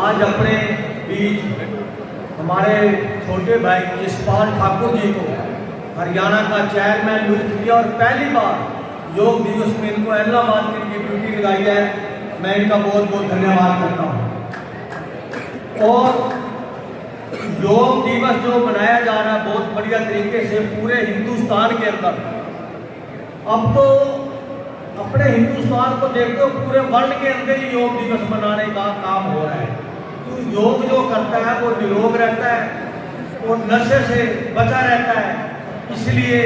आज अपने बीच हमारे छोटे भाई यशपाल ठाकुर जी को हरियाणा का चेयरमैन नियुक्त किया और पहली बार योग दिवस में इनको इलाहाबाद की इनकी ड्यूटी लगाई है। मैं इनका बहुत बहुत धन्यवाद करता हूँ। और योग दिवस जो मनाया जा रहा है बहुत बढ़िया तरीके से पूरे हिंदुस्तान के अंदर, अब तो अपने हिंदुस्तान को देखते हो पूरे वर्ल्ड के अंदर ही योग दिवस मनाने का काम हो रहा है। तो योग जो करता है वो निरोग रहता है और नशे से बचा रहता है। इसलिए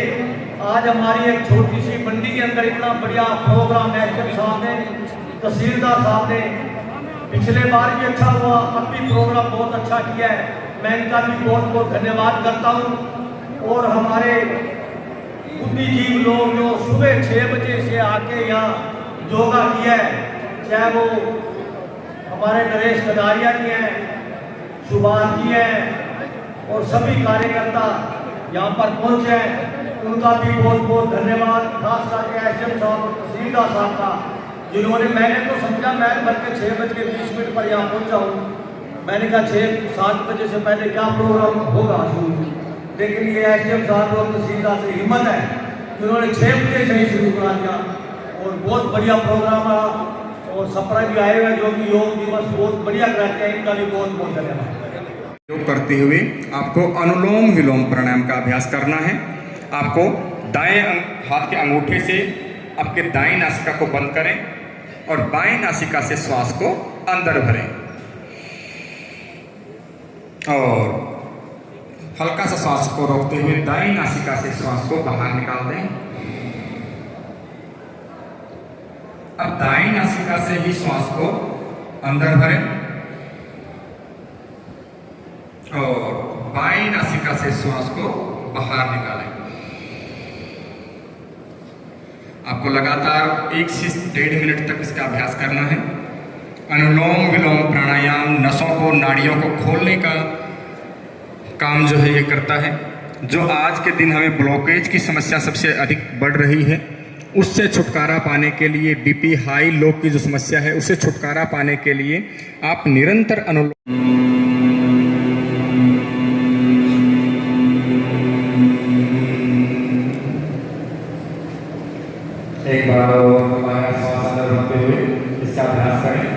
आज हमारी एक छोटी सी मंडी के अंदर इतना बढ़िया प्रोग्राम एचएम साहब ने, तहसीलदार साहब ने पिछले बार भी अच्छा हुआ, अब भी प्रोग्राम बहुत अच्छा किया है। मैं इनका भी बहुत बहुत धन्यवाद करता हूँ। और हमारे बुद्धिजीवी लोग जो सुबह 6 बजे से आके यहाँ योगा किया है, चाहे वो हमारे नरेश कदारिया जी हैं, सुभाष जी हैं और सभी कार्यकर्ता यहाँ पर पहुँचे हैं, उनका भी बहुत बहुत धन्यवाद। खास करके एचएम साहब और तहसीलदार साहब का, जिन्होंने, मैंने तो समझा मैं बल्कि 6:20 पर यहाँ पहुँचा हूँ। मैंने कहा 6-7 बजे से पहले क्या प्रोग्राम होगा शुरू, लेकिन ये एचएम साहब और तहसीलदार से हिम्मत है, उन्होंने 6 बजे से ही शुरू करा दिया और बहुत बढ़िया प्रोग्राम रहा। और सप्रा भी आए हुए जो कि योग दिवस बहुत बढ़िया कराते हैं, इनका भी बहुत बहुत धन्यवाद। योग करते हुए आपको अनुलोम विलोम प्राणायाम का अभ्यास करना है। आपको दाएं हाथ के अंगूठे से आपके दाएं नासिका को बंद करें और बाएं नासिका से श्वास को अंदर भरें और हल्का सा श्वास को रोकते हुए दाएं नासिका से श्वास को बाहर निकाल दें। अब दाएं नासिका से ही श्वास को अंदर भरें और बाएं नासिका से श्वास को बाहर निकालें। आपको लगातार 1 से 1.5 मिनट तक इसका अभ्यास करना है। अनुलोम विलोम प्राणायाम नसों को, नाड़ियों को खोलने का काम जो है ये करता है। जो आज के दिन हमें ब्लॉकेज की समस्या सबसे अधिक बढ़ रही है, उससे छुटकारा पाने के लिए, बीपी हाई लो की जो समस्या है उससे छुटकारा पाने के लिए आप निरंतर अनुलोम एक बार हमारा श्वास अंदर रखते हुए इसका अभ्यास करें।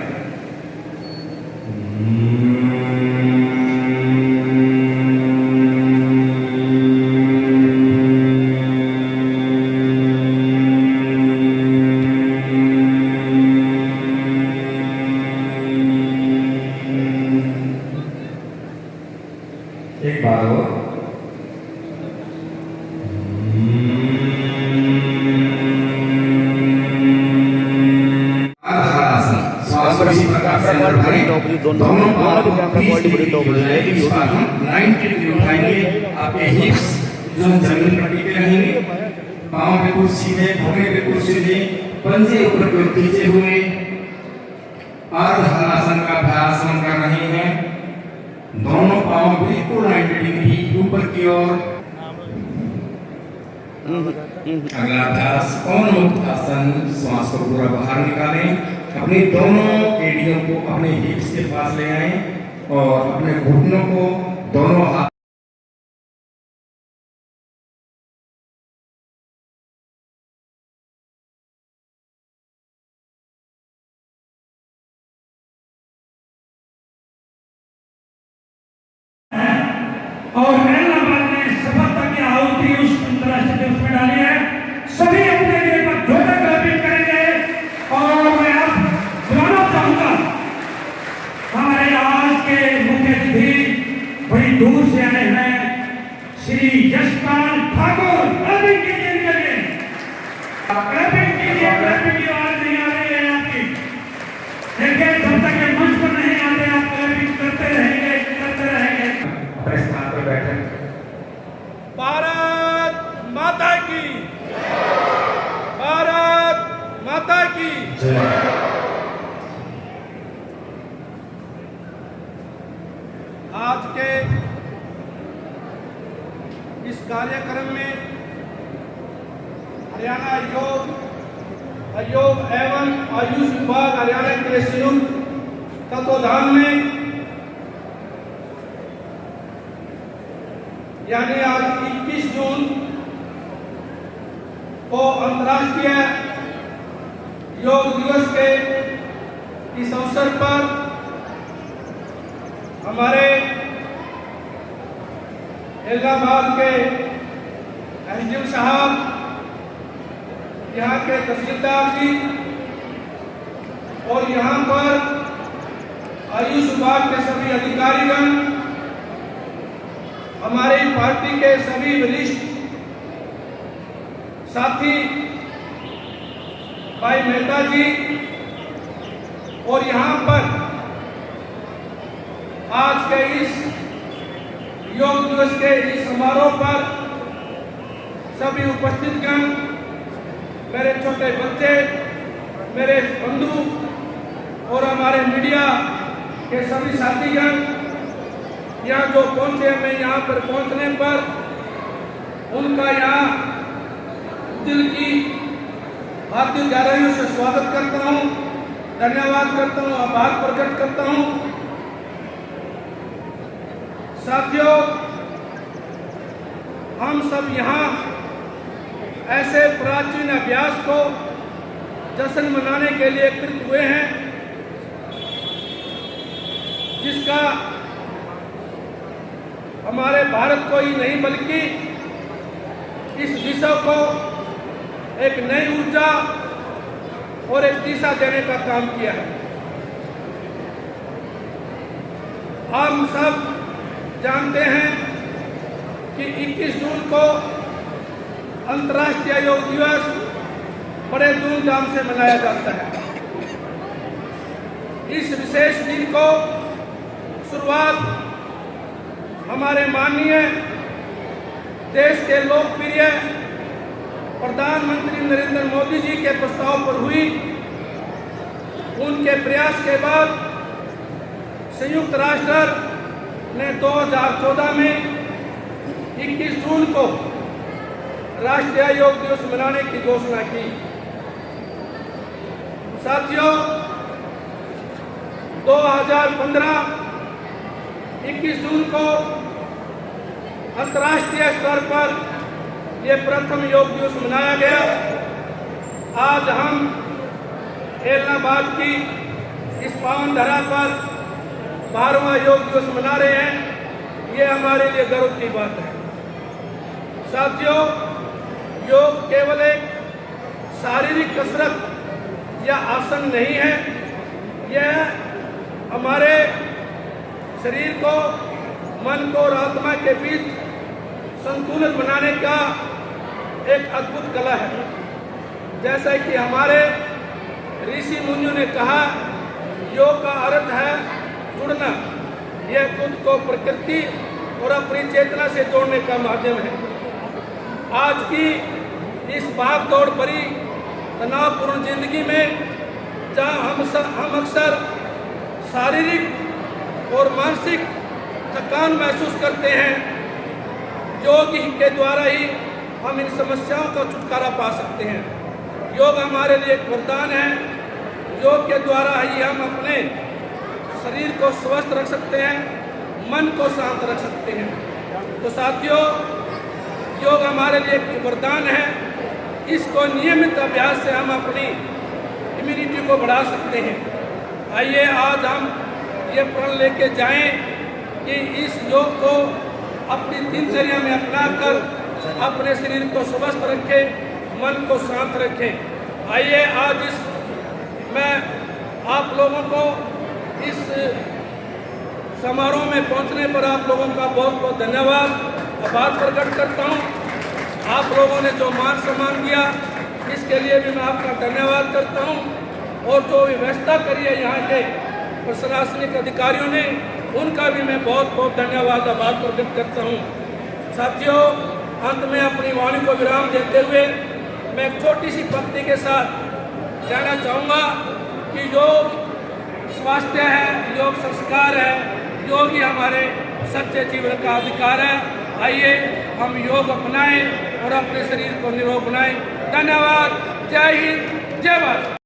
एक बार और आपके हिप्स जो जमीन पर टिके रहेंगे, पांव बिल्कुल सीधे, घुटने बिल्कुल सीधे, पंजे ऊपर की ओर खींचे हुए अर्ध हलासन का अभ्यास हम कर रहे हैं। दोनों पांव बिल्कुल 90 डिग्री ऊपर की ओर। अगला अभ्यास कौन मुक्त आसन, श्वास को पूरा बाहर निकालें। अपनी दोनों एड़ियों को अपने हिप्स के पास ले आएं और अपने घुटनों को दोनों हाथ और इलाहाबाद में सफलता की आहुति उस अंतर्राष्ट्रीय दिवस में डाली है। सभी अपने लिए पर जोड़ा ग्रहण करेंगे और मैं अब बुलाना चाहूंगा हमारे आज के मुख्य अतिथि बड़ी दूर से आए हैं, श्री यशपाल ठाकुर। क्लैपिंग कीजिए इनके लिए, क्लैपिंग कीजिए, क्लैपिंग की आवाज नहीं आ रही है आपकी। देखिए जब तक ये मंच पर नहीं आते आप क्लैपिंग करते रहेंगे, करते रहेंगे। स्थान पर बैठे। भारत माता की, भारत माता की जय। आज के इस कार्यक्रम में हरियाणा योग एवं आयुष विभाग हरियाणा के संयुक्त तत्वाधान में यानी आज 21 जून को अंतर्राष्ट्रीय योग दिवस के इस अवसर पर हमारे इलाहाबाद के एसडीएम साहब, यहाँ के तहसीलदार जी और यहाँ पर आयुष विभाग के सभी अधिकारीगण, हमारी पार्टी के सभी वरिष्ठ साथी भाई मेहता जी, और यहाँ पर आज के इस योग दिवस के इस समारोह पर सभी उपस्थितगण, मेरे छोटे बच्चे, मेरे बंधु और हमारे मीडिया के सभी साथीगण, यहाँ जो पहुंचे, मैं यहाँ पर पहुंचने पर उनका यहाँ दिल की हार्दिक गहराइयों से स्वागत करता हूँ, धन्यवाद करता हूँ, आभार प्रकट करता हूँ। साथियों, हम सब यहाँ ऐसे प्राचीन अभ्यास को जश्न मनाने के लिए एकत्रित हुए हैं जिसका हमारे भारत को ही नहीं बल्कि इस विश्व को एक नई ऊर्जा और एक दिशा देने का काम किया है। हम सब जानते हैं कि 21 जून को अंतर्राष्ट्रीय योग दिवस बड़े धूमधाम से मनाया जाता है। इस विशेष दिन को शुरुआत हमारे माननीय देश के लोकप्रिय प्रधानमंत्री नरेंद्र मोदी जी के प्रस्ताव पर हुई। उनके प्रयास के बाद संयुक्त राष्ट्र ने 2014 में 21 जून को राष्ट्रीय योग दिवस मनाने की घोषणा की। साथियों, 2015 21 जून को अंतर्राष्ट्रीय स्तर पर यह प्रथम योग दिवस मनाया गया। आज हम इलाहाबाद की इस पावन धरा पर 12वां योग दिवस मना रहे हैं। ये हमारे लिए गर्व की बात है। साथियों, योग केवल एक शारीरिक कसरत या आसन नहीं है, यह हमारे शरीर को, मन को और आत्मा के बीच संतुलित बनाने का एक अद्भुत कला है। जैसा कि हमारे ऋषि मुनियों ने कहा, योग का अर्थ है जुड़ना। यह खुद को प्रकृति और अपनी चेतना से जोड़ने का माध्यम है। आज की इस भाग दौड़ भरी तनावपूर्ण जिंदगी में जहाँ हम अक्सर शारीरिक और मानसिक थकान महसूस करते हैं, योग के द्वारा ही हम इन समस्याओं का छुटकारा पा सकते हैं। योग हमारे लिए एक वरदान है। योग के द्वारा ही हम अपने शरीर को स्वस्थ रख सकते हैं, मन को शांत रख सकते हैं। तो साथियों, योग हमारे लिए एक वरदान है। इसको नियमित अभ्यास से हम अपनी इम्यूनिटी को बढ़ा सकते हैं। आइए आज हम ये प्रण लेके जाएं कि इस योग को अपनी दिनचर्या में अपनाकर अपने शरीर को स्वस्थ रखें, मन को शांत रखें। आइए आज मैं आप लोगों को इस समारोह में पहुंचने पर आप लोगों का बहुत बहुत धन्यवाद, आभार प्रकट करता हूं। आप लोगों ने जो मान सम्मान दिया, इसके लिए भी मैं आपका धन्यवाद करता हूं। और जो व्यवस्था करी है यहाँ के प्रशासनिक अधिकारियों ने, उनका भी मैं बहुत बहुत धन्यवाद, आभार प्रकट करता हूँ। साथियों, अंत में अपनी वाणी को विराम देते हुए मैं एक छोटी सी पंक्ति के साथ कहना चाहूँगा कि योग स्वास्थ्य है, योग संस्कार है, योग ही हमारे सच्चे जीवन का अधिकार है। आइए हम योग अपनाएं और अपने शरीर को निरोग बनाएं। धन्यवाद। जय हिंद, जय भारत।